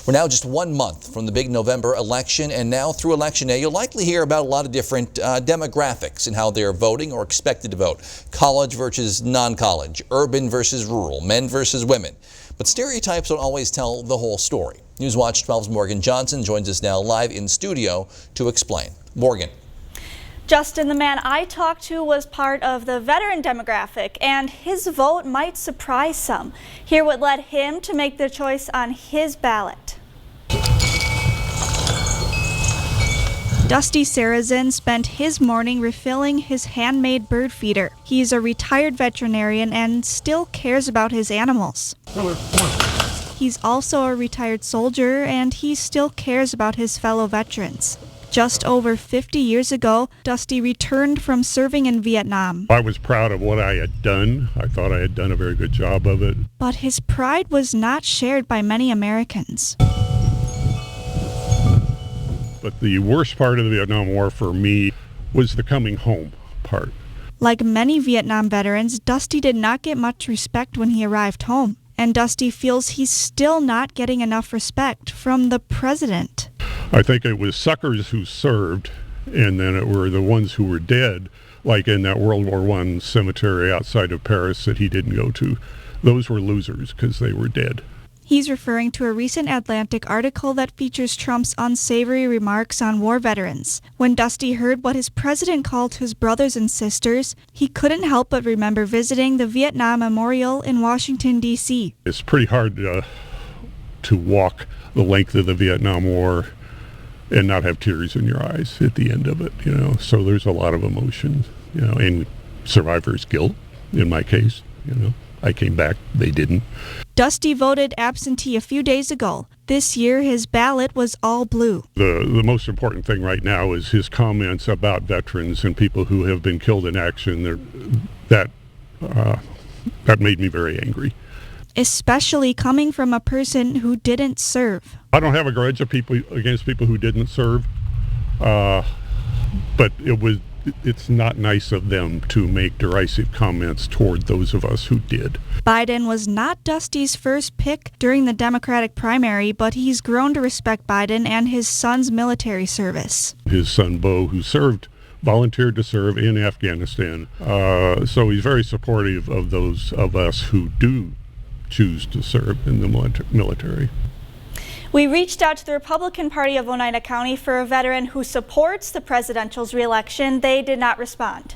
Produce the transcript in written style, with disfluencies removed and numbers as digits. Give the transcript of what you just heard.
We're now just 1 month from the big November election, and now through Election Day, you'll likely hear about a lot of different demographics and how they're voting or expected to vote. College versus non-college, urban versus rural, men versus women. But stereotypes don't always tell the whole story. Newswatch 12's Morgan Johnson joins us now live in studio to explain. Morgan. Justin, the man I talked to was part of the veteran demographic, and his vote might surprise some. Hear what led him to make the choice on his ballot. Dusty Sarazin spent his morning refilling his handmade bird feeder. He's a retired veterinarian and still cares about his animals. He's also a retired soldier, and he still cares about his fellow veterans. Just over 50 years ago, Dusty returned from serving in Vietnam. I was proud of what I had done. I thought I had done a very good job of it. But his pride was not shared by many Americans. But the worst part of the Vietnam War for me was the coming home part. Like many Vietnam veterans, Dusty did not get much respect when he arrived home. And Dusty feels he's still not getting enough respect from the president. I think it was suckers who served, and then it were the ones who were dead, like in that World War I cemetery outside of Paris that he didn't go to. Those were losers because they were dead. He's referring to a recent Atlantic article that features Trump's unsavory remarks on war veterans. When Dusty heard what his president called his brothers and sisters, he couldn't help but remember visiting the Vietnam Memorial in Washington, D.C. It's pretty hard to walk the length of the Vietnam War and not have tears in your eyes at the end of it, So there's a lot of emotion, and survivor's guilt in my case, I came back, they didn't. Dusty voted absentee a few days ago. This year, his ballot was all blue. The most important thing right now is his comments about veterans and people who have been killed in action. That made me very angry. Especially coming from a person who didn't serve. I don't have a grudge against people who didn't serve, but it's not nice of them to make derisive comments toward those of us who did. Biden was not Dusty's first pick during the Democratic primary, but he's grown to respect Biden and his son's military service. His son, Bo, who volunteered to serve in Afghanistan, so he's very supportive of those of us who do choose to serve in the military. We reached out to the Republican Party of Oneida County for a veteran who supports the presidential's re-election. They did not respond.